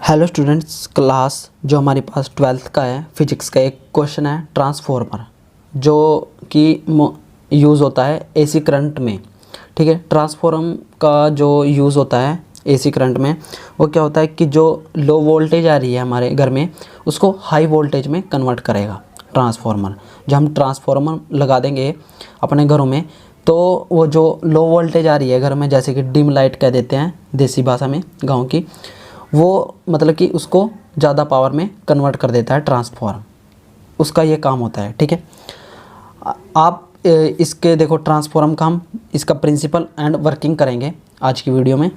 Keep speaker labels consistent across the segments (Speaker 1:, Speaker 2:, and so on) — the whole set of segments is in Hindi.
Speaker 1: हेलो स्टूडेंट्स, क्लास जो हमारे पास 12th का है फिजिक्स का एक क्वेश्चन है ट्रांसफॉर्मर, जो कि यूज़ होता है एसी करंट में। ठीक है, ट्रांसफॉर्मर का जो यूज़ होता है एसी करंट में वो क्या होता है कि जो लो वोल्टेज आ रही है हमारे घर में उसको हाई वोल्टेज में कन्वर्ट करेगा ट्रांसफॉर्मर। जब हम ट्रांसफॉर्मर लगा देंगे अपने घरों में तो वो जो लो वोल्टेज आ रही है घर में, जैसे कि डिम लाइट कह देते हैं देसी भाषा में गाँव की, वो मतलब कि उसको ज़्यादा पावर में कन्वर्ट कर देता है ट्रांसफॉर्म। उसका ये काम होता है। ठीक है, आप इसके देखो ट्रांसफॉर्म का हम इसका प्रिंसिपल एंड वर्किंग करेंगे आज की वीडियो में।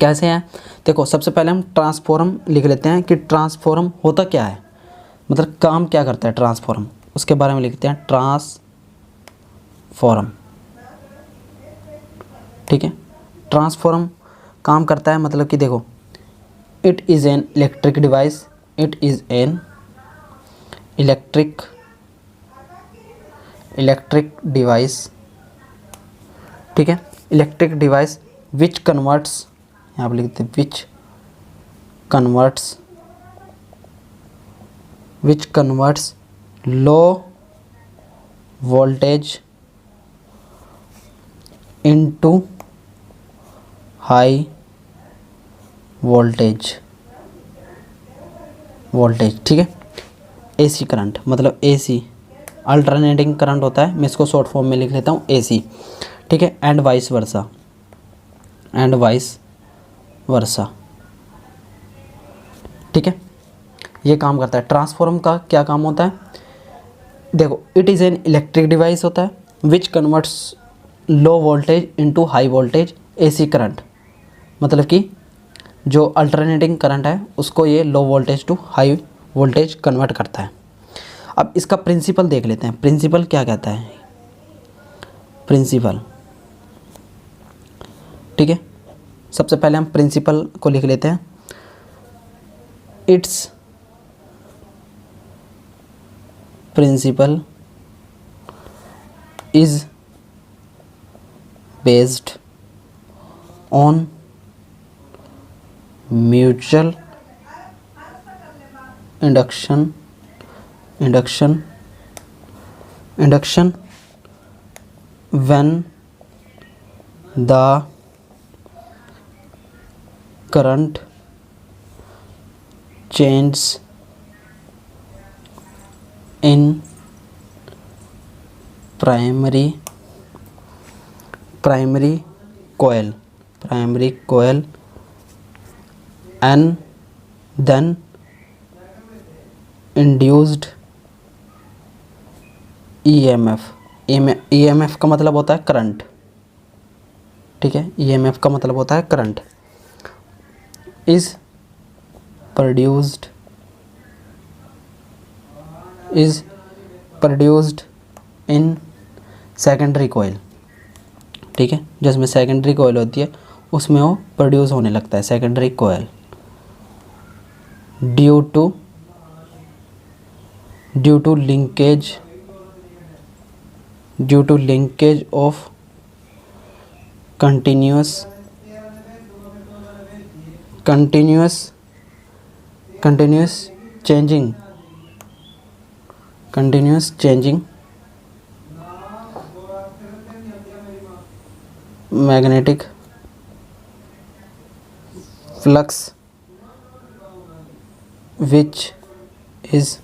Speaker 1: कैसे है देखो, सबसे पहले हम ट्रांसफॉर्म लिख लेते हैं कि ट्रांसफॉर्म होता क्या है, मतलब काम क्या करता है ट्रांसफॉर्म, उसके बारे में लिखते हैं ट्रांसफॉर्म। ठीक है, ट्रांसफॉर्म काम करता है मतलब कि देखो, it is an electric device, it is an electric device। ठीक है, इलेक्ट्रिक डिवाइस which converts, यहाँ पर लिखते हैं which converts low voltage into high voltage. ठीक है, एसी करंट मतलब एसी अल्टरनेटिंग करंट होता है, मैं इसको शॉर्ट फॉर्म में लिख लेता हूँ एसी। ठीक है, एंड वाइस वर्सा। ठीक है, ये काम करता है। ट्रांसफॉर्म का क्या काम होता है देखो, it is an electric device होता है which converts low voltage into high voltage AC current, मतलब कि जो अल्टरनेटिंग करंट है उसको ये low voltage to high voltage convert करता है। अब इसका प्रिंसिपल देख लेते हैं, प्रिंसिपल क्या कहता है। प्रिंसिपल, ठीक है, सबसे पहले हम प्रिंसिपल को लिख लेते हैं। Its principle is based on mutual induction when the current changes in primary coil and then induced EMF का मतलब होता है करंट। ठीक है, EMF का मतलब होता है current is produced in secondary coil। ठीक है, जिसमें सेकेंडरी कोयल होती है उसमें वो प्रोड्यूस होने लगता है secondary coil, due to linkage of continuous changing magnetic flux which is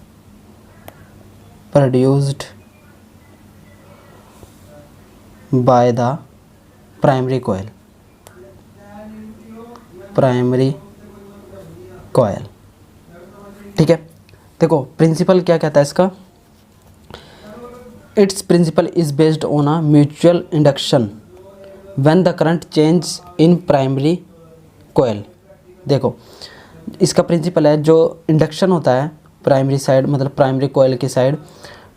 Speaker 1: produced by the primary coil। ठीक है, देखो प्रिंसिपल क्या कहता है इसका। Its principle is based on a mutual induction when the current change in primary coil. देखो इसका प्रिंसिपल है, जो इंडक्शन होता है प्राइमरी साइड मतलब प्राइमरी कोयल की साइड,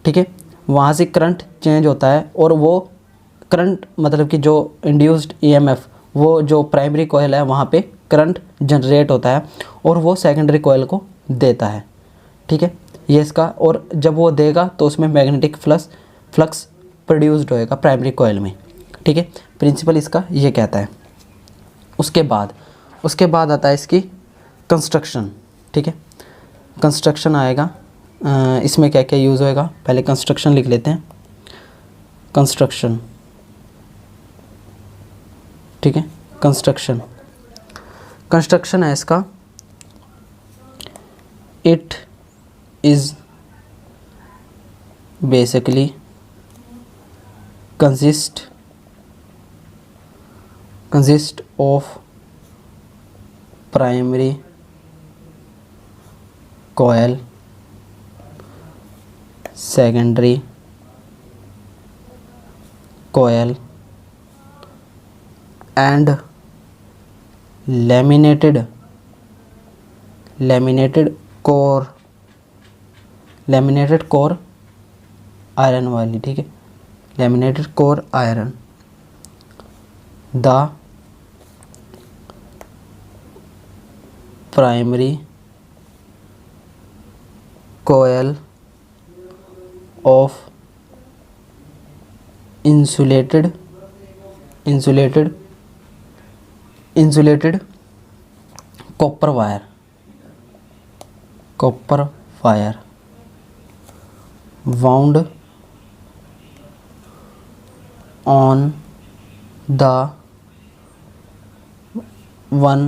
Speaker 1: ठीक है, वहाँ से करंट चेंज होता है और वो करंट मतलब कि जो इंड्यूस्ड EMF वो जो प्राइमरी कोयल है वहाँ पे करंट जनरेट होता है और वो सेकेंडरी कोयल को देता है। ठीक है, ये इसका, और जब वो देगा तो उसमें मैग्नेटिक फ्लक्स प्रोड्यूस्ड होएगा प्राइमरी कोयल में। ठीक है, प्रिंसिपल इसका ये कहता है। उसके बाद आता है इसकी कंस्ट्रक्शन, ठीक है, कंस्ट्रक्शन आएगा। इसमें क्या क्या यूज़ होएगा, पहले कंस्ट्रक्शन लिख लेते हैं। कंस्ट्रक्शन, ठीक है, कंस्ट्रक्शन, कंस्ट्रक्शन है इसका, it is basically consist of primary coil, secondary coil and laminated core iron वाली, ठीक है, laminated core iron. The primary coil of insulated copper wire wound on the one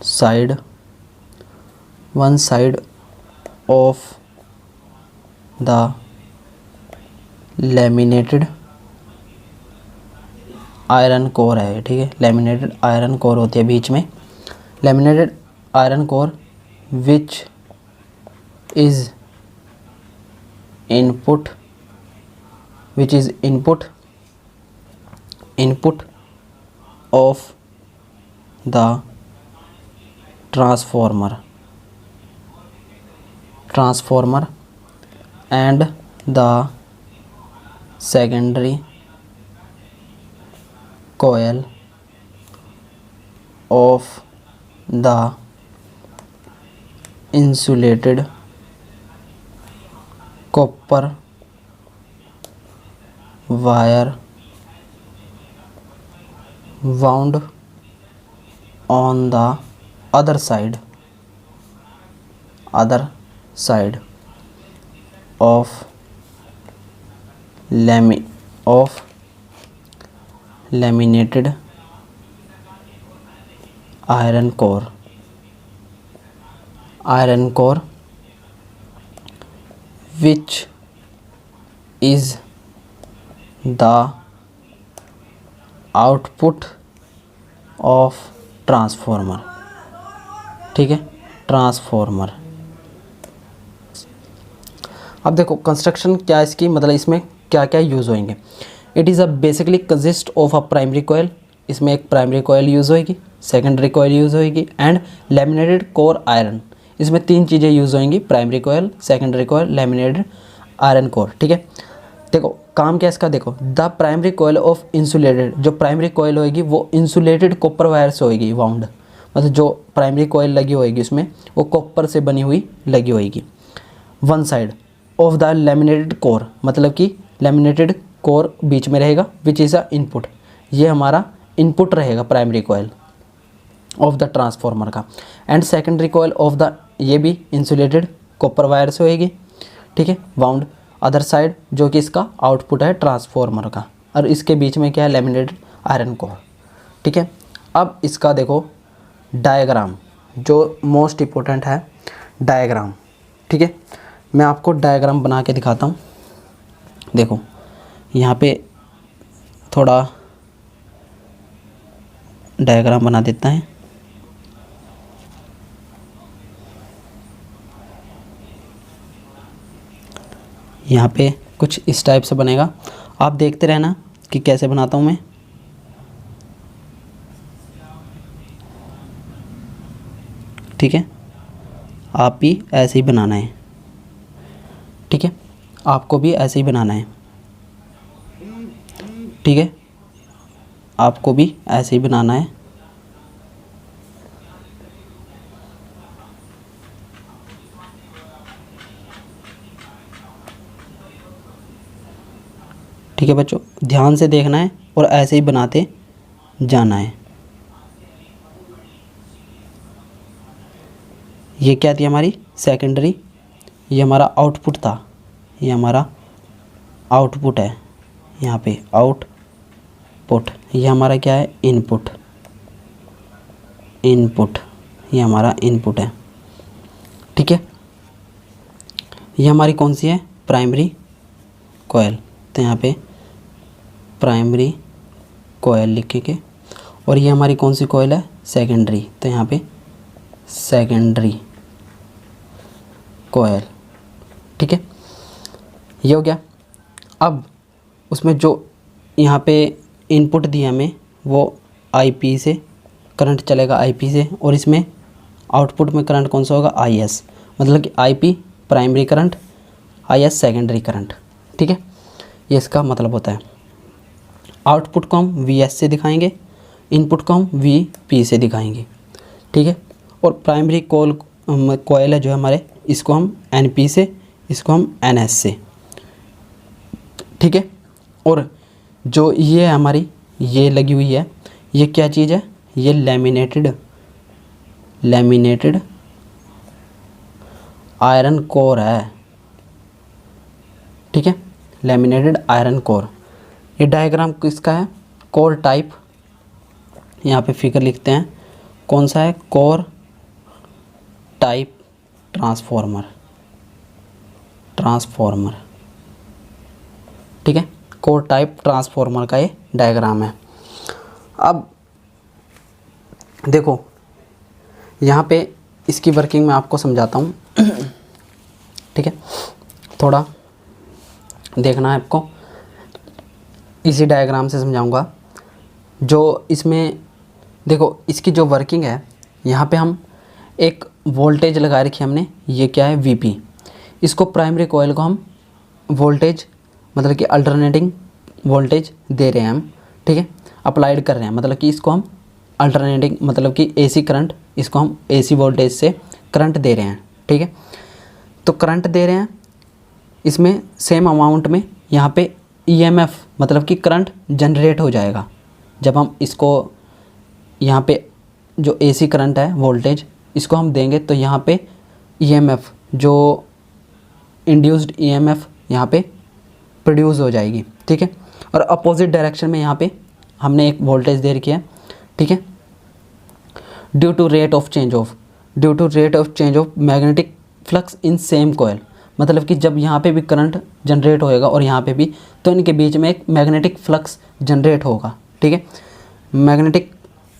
Speaker 1: side of the laminated iron core है, ठीक है, लैमिनेटेड आयरन कोर होती है बीच में, laminated iron core which is input of the transformer and the secondary coil of the insulated copper wire wound on the other side of laminated iron core which is the output of transformer, ठीक है, ट्रांसफॉर्मर। अब देखो कंस्ट्रक्शन क्या इसकी, मतलब इसमें क्या क्या यूज़ होंगे। It is a basically consist of a primary coil, इसमें एक प्राइमरी कोयल यूज़ होएगी, सेकेंडरी कोयल यूज़ होएगी एंड लैमिनेटेड कोर आयरन। इसमें तीन चीज़ें यूज़ होंगी, primary coil, secondary coil, laminated iron core, ठीक है। देखो काम क्या इसका, देखो the primary coil of insulated, जो प्राइमरी कोयल होएगी वो इंसुलेटेड कॉपर वायर से होएगी वाउंड, मतलब जो प्राइमरी कोयल लगी होएगी उसमें वो कॉपर से बनी हुई लगी होएगी। One side of the laminated core, मतलब कि लैमिनेटेड कोर बीच में रहेगा, विच इज़ अ इनपुट, ये हमारा इनपुट रहेगा primary coil of the transformer का। And secondary coil of the, ये भी इंसुलेटेड कॉपर वायर से होएगी, ठीक है, वाउंड। अदर साइड जो कि इसका आउटपुट है ट्रांसफॉर्मर का, और इसके बीच में क्या है, लैमिनेटेड आयरन कोर, ठीक है। अब इसका देखो डायग्राम, जो मोस्ट इम्पोर्टेंट है डायग्राम, ठीक है। मैं आपको डायग्राम बना के दिखाता हूँ। देखो यहाँ पे थोड़ा डायग्राम बना देता है। यहाँ पे कुछ इस टाइप से बनेगा, आप देखते रहना कि कैसे बनाता हूँ मैं। ठीक है, आप भी ऐसे ही बनाना है, ठीक है, आपको भी ऐसे ही बनाना है, ठीक है, आपको भी ऐसे ही बनाना है। ठीक है बच्चों, ध्यान से देखना है और ऐसे ही बनाते जाना है। ये क्या थी हमारी सेकेंडरी, ये हमारा आउटपुट था, ये हमारा आउटपुट है, यहाँ पे आउटपुट, ये हमारा क्या है इनपुट, इनपुट ये हमारा इनपुट है, ठीक है। ये हमारी कौन सी है प्राइमरी कोयल, तो यहाँ पे प्राइमरी कोयल लिखेंगे। और ये हमारी कौन सी कोयल है सेकेंडरी, तो यहाँ पे सेकेंडरी कोयल, ठीक है। ये हो गया। अब उसमें जो यहाँ पे इनपुट दिया हमें वो आईपी से करंट चलेगा, आईपी से, और इसमें आउटपुट में करंट कौन सा होगा आईएस, मतलब कि IP primary current, IS secondary current, ठीक है। ये इसका मतलब होता है। आउटपुट को हम वीएस से दिखाएंगे, इनपुट को हम वीपी से दिखाएंगे, ठीक है। और प्राइमरी कोयल है जो हमारे, इसको हम एनपी से, इसको हम एनएस से, ठीक है। और जो ये है हमारी ये लगी हुई है, ये क्या चीज़ है, ये लैमिनेटेड आयरन कोर है, ठीक है, लैमिनेटेड आयरन कोर। ये डायग्राम किसका है, कोर टाइप, यहाँ पे फिगर लिखते हैं कौन सा है, कोर टाइप ट्रांसफॉर्मर, ठीक है, कोर टाइप ट्रांसफॉर्मर का ये डायग्राम है। अब देखो यहाँ पे इसकी वर्किंग मैं आपको समझाता हूँ, ठीक है, थोड़ा देखना है आपको, इसी डायग्राम से समझाऊंगा। जो इसमें देखो इसकी जो वर्किंग है, यहाँ पे हम एक वोल्टेज लगा रखी है हमने, ये क्या है वीपी, इसको प्राइमरी कोयल को हम वोल्टेज मतलब कि अल्टरनेटिंग वोल्टेज दे रहे हैं हम, ठीक है, अप्लाइड कर रहे हैं, मतलब कि इसको हम अल्टरनेटिंग मतलब कि एसी करंट, इसको हम एसी वोल्टेज से करंट दे रहे हैं, ठीक है। तो करंट दे रहे हैं, इसमें सेम अमाउंट में यहाँ पे ईएमएफ मतलब कि करंट जनरेट हो जाएगा। जब हम इसको यहाँ पे जो एसी करंट है वोल्टेज, इसको हम देंगे तो यहाँ पे ईएमएफ जो इंड्यूस्ड ईएमएफ यहाँ पे प्रोड्यूस हो जाएगी, ठीक है। और अपोजिट डायरेक्शन में यहाँ पे हमने एक वोल्टेज दे रखी है, ठीक है, due to rate of change of magnetic flux in same coil, मतलब कि जब यहाँ पे भी करंट जनरेट होएगा और यहाँ पे भी, तो इनके बीच में एक मैग्नेटिक फ्लक्स जनरेट होगा, ठीक है। मैग्नेटिक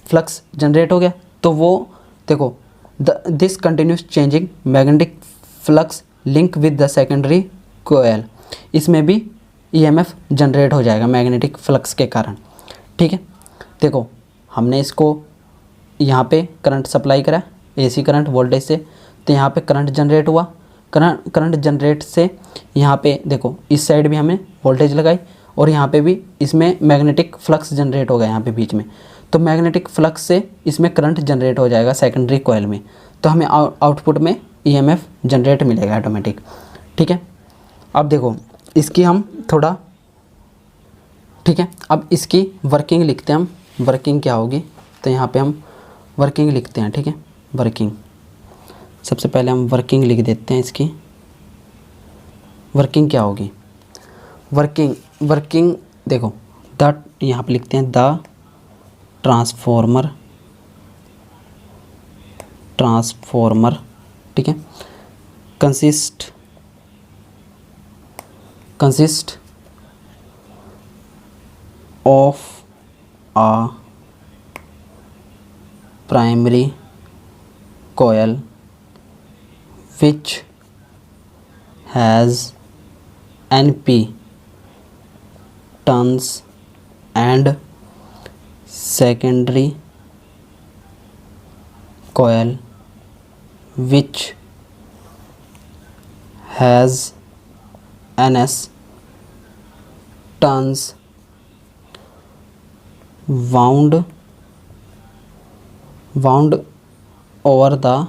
Speaker 1: फ्लक्स जनरेट हो गया तो वो देखो this continuous changing magnetic flux link with the secondary coil, इसमें भी ईएमएफ जनरेट हो जाएगा मैग्नेटिक फ्लक्स के कारण, ठीक है। देखो हमने इसको यहाँ पे करंट सप्लाई करा एसी करंट वोल्टेज से, तो यहाँ पे करंट जनरेट हुआ, करंट जनरेट से यहाँ पे देखो इस साइड भी हमें वोल्टेज लगाई और यहाँ पे भी इसमें मैग्नेटिक फ्लक्स जनरेट हो गया यहाँ पे बीच में, तो मैग्नेटिक फ्लक्स से इसमें करंट जनरेट हो जाएगा सेकेंडरी कोयल में, तो हमें आउटपुट में ईएमएफ जनरेट मिलेगा ऑटोमेटिक, ठीक है। अब देखो इसकी हम थोड़ा, ठीक है, अब इसकी वर्किंग लिखते हैं हम, वर्किंग क्या होगी, तो यहाँ पे हम वर्किंग लिखते हैं, ठीक है। वर्किंग सबसे पहले हम वर्किंग लिख देते हैं, इसकी वर्किंग क्या होगी, वर्किंग देखो द, यहाँ पे लिखते हैं द ट्रांसफॉर्मर, ठीक है, consist of a primary coil which has NP turns and secondary coil which has NS turns wound over the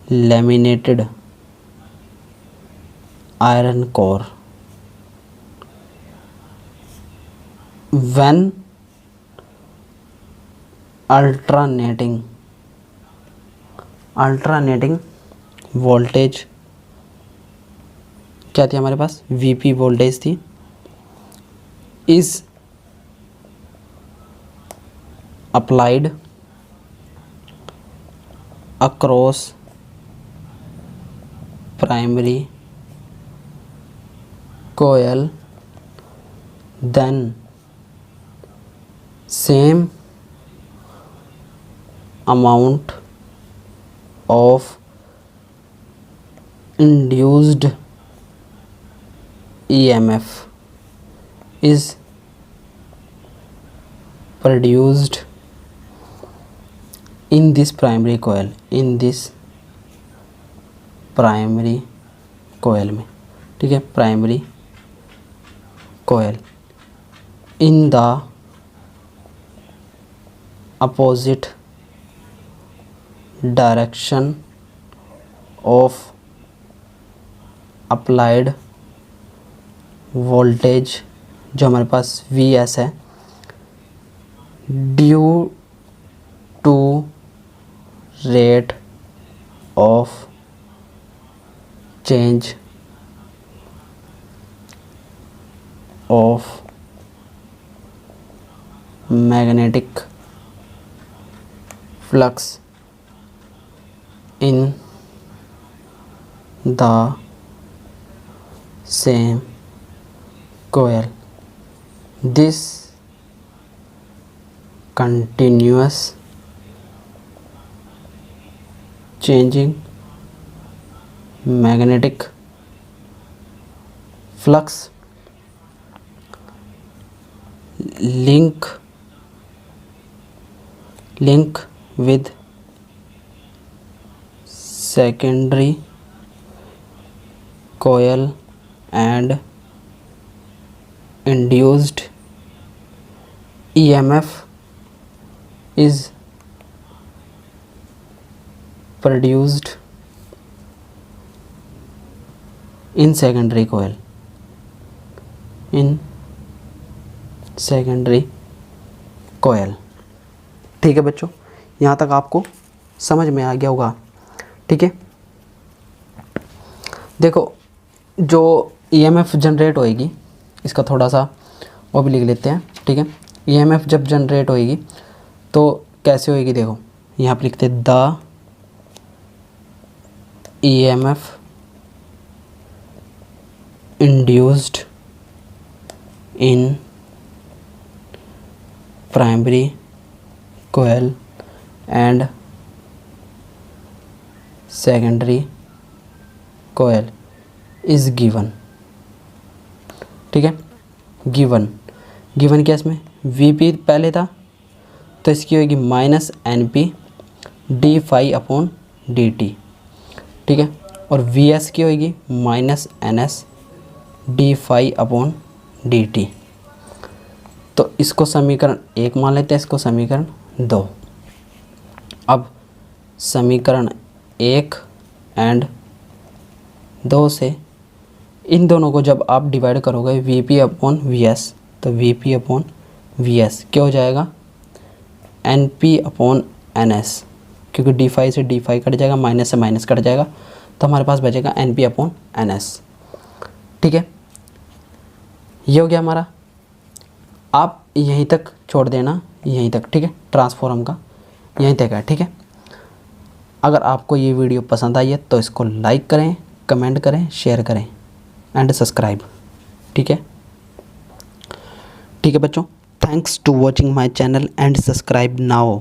Speaker 1: laminated iron core when alternating alternating voltage क्या थी हमारे पास, वीपी वोल्टेज थी, is applied across primary coil, then same amount of induced EMF is produced in this primary coil, in this primary coil में, ठीक है, primary coil in the opposite direction of applied voltage जो हमारे पास Vs है, due to rate of change of magnetic flux in the same coil. This continuous changing magnetic flux link with secondary coil and induced EMF is produced in secondary coil, in secondary coil. ठीक है बच्चों, यहाँ तक आपको समझ में आ गया होगा। ठीक है, देखो जो ईएमएफ जनरेट होएगी, इसका थोड़ा सा वो भी लिख लेते हैं। ठीक है, ईएमएफ जब जनरेट होएगी तो कैसे होएगी, देखो यहाँ पर लिखते हैं the EMF induced in primary coil and secondary coil is given. ठीक है, गिवन क्या इसमें, वीपी पहले था तो इसकी होगी minus N P D phi upon D T. ठीक है, और वी एस की होगी minus N S D phi upon D T. तो इसको समीकरण 1 मान लेते हैं, इसको समीकरण 2। अब समीकरण 1 एंड 2 से इन दोनों को जब आप डिवाइड करोगे V P upon V S, तो V P upon V S क्या हो जाएगा, N P upon N S, क्योंकि डी फाई से डी फाई कट जाएगा, माइनस से माइनस कट जाएगा, तो हमारे पास बचेगा N P upon N S. ठीक है, ये हो गया हमारा। आप यहीं तक छोड़ देना, यहीं तक। ठीक है, ट्रांसफॉर्म का यहीं तक है। ठीक है, अगर आपको ये वीडियो पसंद आई है तो इसको लाइक करें, कमेंट करें, शेयर करें एंड सब्सक्राइब। ठीक है, ठीक है बच्चों, thanks to watching my channel and subscribe now.